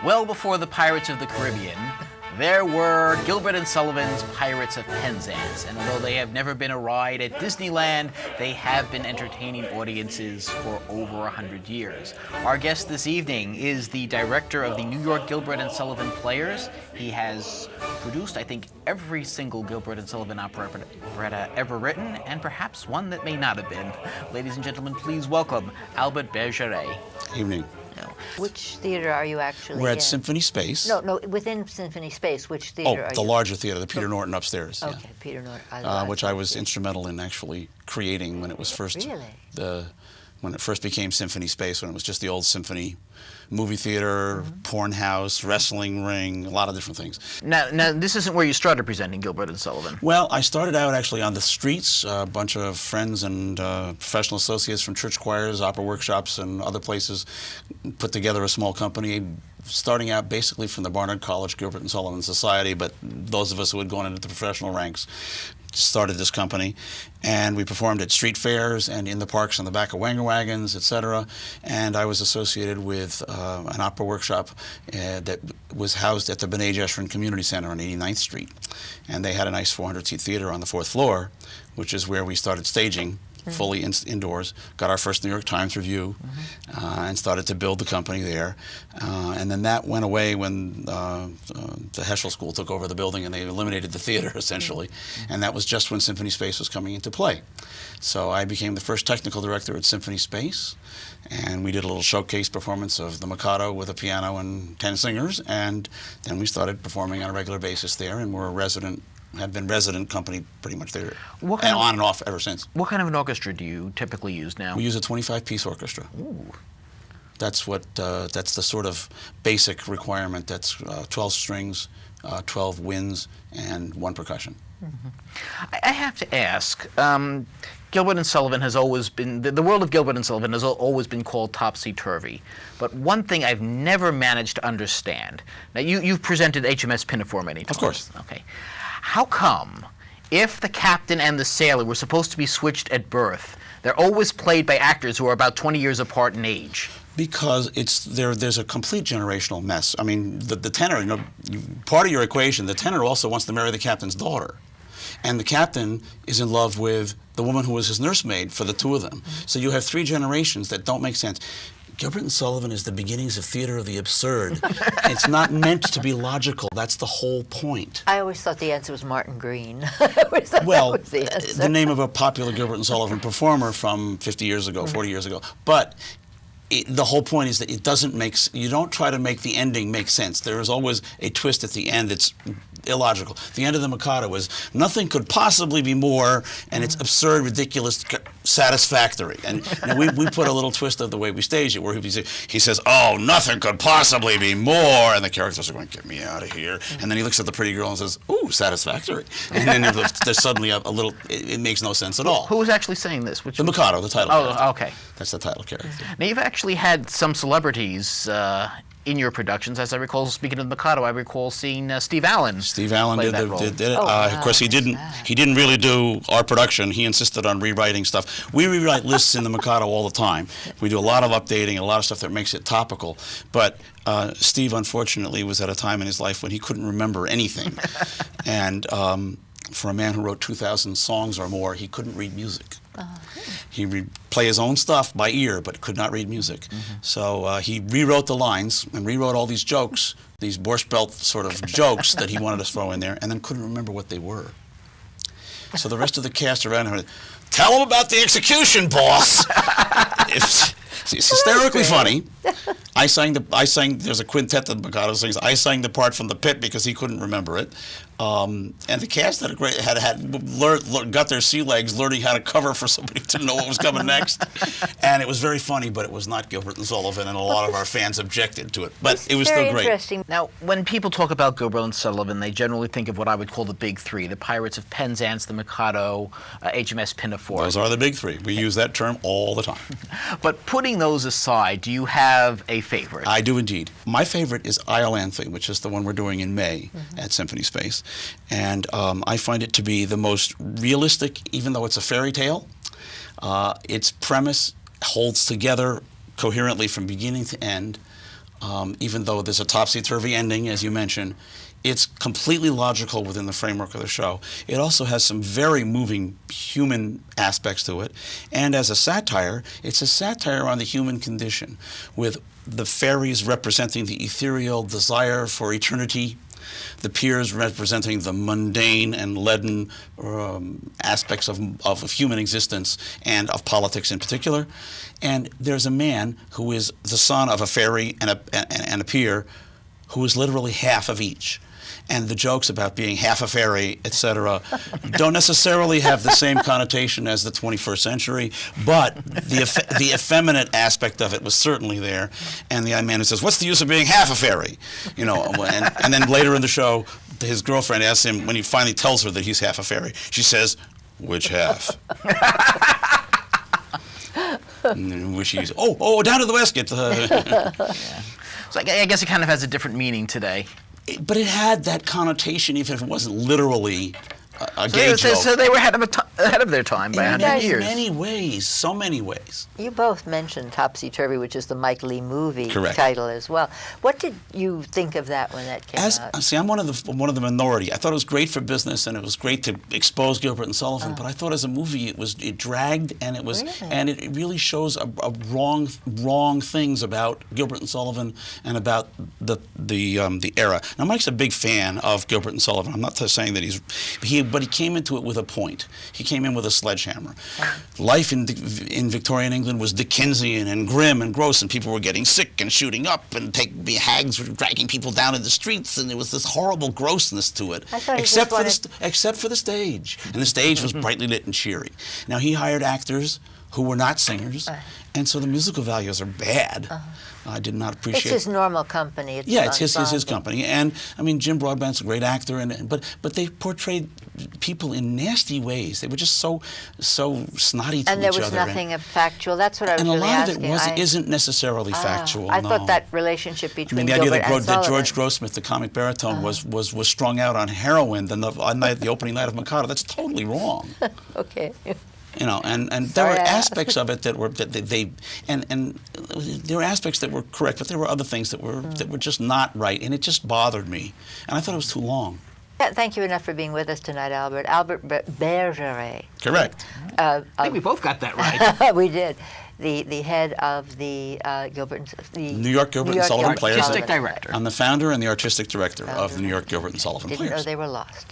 Well before the Pirates of the Caribbean, there were Gilbert and Sullivan's Pirates of Penzance, and although they have never been a ride at Disneyland, they have been entertaining audiences for over 100 years. Our guest this evening is the director of the New York Gilbert and Sullivan Players. He has produced, I think, every single Gilbert and Sullivan operetta ever written, and perhaps one that may not have been. Ladies and gentlemen, please welcome Albert Bergeret. Evening. Which theater are you actually in? We're at Symphony Space. No, within Symphony Space, which theater are you? The larger theater, the Peter Norton upstairs. Okay, yeah. Peter Norton. Which I was instrumental in actually creating when it was first when it first became Symphony Space, when it was just the old Symphony movie theater, porn house, wrestling ring, a lot of different things. Now, this isn't where you started presenting Gilbert and Sullivan. Well, I started out actually on the streets. A bunch of friends and professional associates from church choirs, opera workshops, and other places put together a small company, starting out basically from the Barnard College Gilbert and Sullivan Society, but those of us who had gone into the professional ranks started this company, and we performed at street fairs and in the parks on the back of wanger wagons, etc. And I was associated with an opera workshop that was housed at the B'nai Jeshurun Community Center on 89th Street. And they had a nice 400-seat theater on the 4th floor, which is where we started staging fully indoors, got our first New York Times review, and started to build the company there. And then that went away when the Heschel School took over the building and they eliminated the theater, essentially. And that was just when Symphony Space was coming into play. So I became the first technical director at Symphony Space, and we did a little showcase performance of The Mikado with a piano and 10 singers, and then we started performing on a regular basis there, and we're a resident, have been resident company pretty much there, and on and off ever since. What kind of an orchestra do you typically use now? We use a 25-piece orchestra. Ooh. That's what, that's the sort of basic requirement. That's 12 strings, 12 winds, and 1 percussion. I have to ask, Gilbert and Sullivan has always been, the world of Gilbert and Sullivan has always been called topsy-turvy. But one thing I've never managed to understand, now you've presented HMS Pinafore many times. Of course. Okay. How come, if the captain and the sailor were supposed to be switched at birth, they're always played by actors who are about 20 years apart in age? Because there's a complete generational mess. I mean, the tenor, you know, part of your equation, the tenor also wants to marry the captain's daughter. And the captain is in love with the woman who was his nursemaid for the two of them. So you have 3 generations that don't make sense. Gilbert and Sullivan is the beginnings of theater of the absurd. It's not meant to be logical. That's the whole point. I always thought the answer was Martin Green. Well, the name of a popular Gilbert and Sullivan performer from 50 years ago, 40 years ago. But the whole point is that it doesn't make, you don't try to make the ending make sense. There is always a twist at the end that's illogical. The end of The Mikado was nothing could possibly be more, and it's absurd, ridiculous, satisfactory. And we put a little twist of the way we stage it, where he says, oh, nothing could possibly be more, and the characters are going, get me out of here. And then he looks at the pretty girl and says, ooh, satisfactory. And then there's suddenly a little, it makes no sense at all. Who was actually saying this? The Mikado, the title character. Oh, okay. That's the title character. Now, you've actually had some celebrities in your productions. As I recall, speaking of the Mikado, I recall seeing Steve Allen. Steve Allen did it. Oh, wow, of course, he didn't really do our production. He insisted on rewriting stuff. We rewrite lists in the Mikado all the time. We do a lot of updating, a lot of stuff that makes it topical. But Steve, unfortunately, was at a time in his life when he couldn't remember anything. And for a man who wrote 2,000 songs or more, he couldn't read music. He would play his own stuff by ear, but could not read music. So he rewrote the lines and rewrote all these jokes, these Borscht Belt sort of jokes that he wanted to throw in there, and then couldn't remember what they were. So the rest of the cast around him, tell him about the execution, boss. It's hysterically funny. There's a quintet that Mikado sings. I sang the part from the pit because he couldn't remember it. And the cast got their sea legs learning how to cover for somebody to know what was coming next. And it was very funny, but it was not Gilbert and Sullivan, and a lot of our fans objected to it. But it was still great. Interesting. Now, when people talk about Gilbert and Sullivan, they generally think of what I would call the big 3, the Pirates of Penzance, the Mikado, HMS Pinafore. Those are the big 3. We use that term all the time. But putting those aside, do you have a favorite? I do indeed. My favorite is Iolanthe, which is the one we're doing in May at Symphony Space. And I find it to be the most realistic, even though it's a fairy tale. Its premise holds together coherently from beginning to end. even though there's a topsy-turvy ending, as you mentioned. It's completely logical within the framework of the show. It also has some very moving human aspects to it. And as a satire, it's a satire on the human condition, with the fairies representing the ethereal desire for eternity, the peers representing the mundane and leaden aspects of human existence and of politics in particular. And there's a man who is the son of a fairy and a peer who is literally half of each. And the jokes about being half a fairy, etc., don't necessarily have the same connotation as the 21st century, but the effeminate aspect of it was certainly there. And the man who says, "What's the use of being half a fairy?" You know, and then later in the show, his girlfriend asks him, when he finally tells her that he's half a fairy, she says, "Which half?" Which he's, oh, down to the basket. Yeah. So I guess it kind of has a different meaning today. But it had that connotation, even if it wasn't literally a gay joke. So they were ahead of their time by 100 years. In many ways, so many ways. You both mentioned Topsy Turvy, which is the Mike Leigh movie Correct. title as well. What did you think of that when that came out? See, I'm one of the minority. I thought it was great for business, and it was great to expose Gilbert and Sullivan. But I thought as a movie, it dragged, and it was, Really? and it really shows a wrong things about Gilbert and Sullivan and about the era. Now, Mike's a big fan of Gilbert and Sullivan. I'm not saying that but he came into it with a point. He came in with a sledgehammer. Life in Victorian England was Dickensian and grim and gross, and people were getting sick and shooting up, and hags were dragging people down in the streets, and there was this horrible grossness to it. Except for the stage. And the stage was brightly lit and cheery. Now, he hired actors who were not singers, and so the musical values are bad. I did not appreciate. It's his normal company. It's his company, and I mean Jim Broadbent's a great actor, but they portrayed people in nasty ways. They were just so snotty to each other. And there was nothing of factual. That's what I was really asking. And a lot of it isn't necessarily factual. I thought that relationship between the idea Gilbert and that Sullivan. George Grossmith, the comic baritone, was strung out on heroin the opening night of Mikado. That's totally wrong. Okay. You know, and there were aspects of it that there were aspects that were correct, but there were other things that were just not right, and it just bothered me, and I thought it was too long. Thank you enough for being with us tonight, Albert. Albert Bergeret. Correct. I think we both got that right. We did. The head of the New York Gilbert and Sullivan Players. Artistic director. I'm the founder and the artistic director of the New York Gilbert and Sullivan Didn't Players. know they were lost.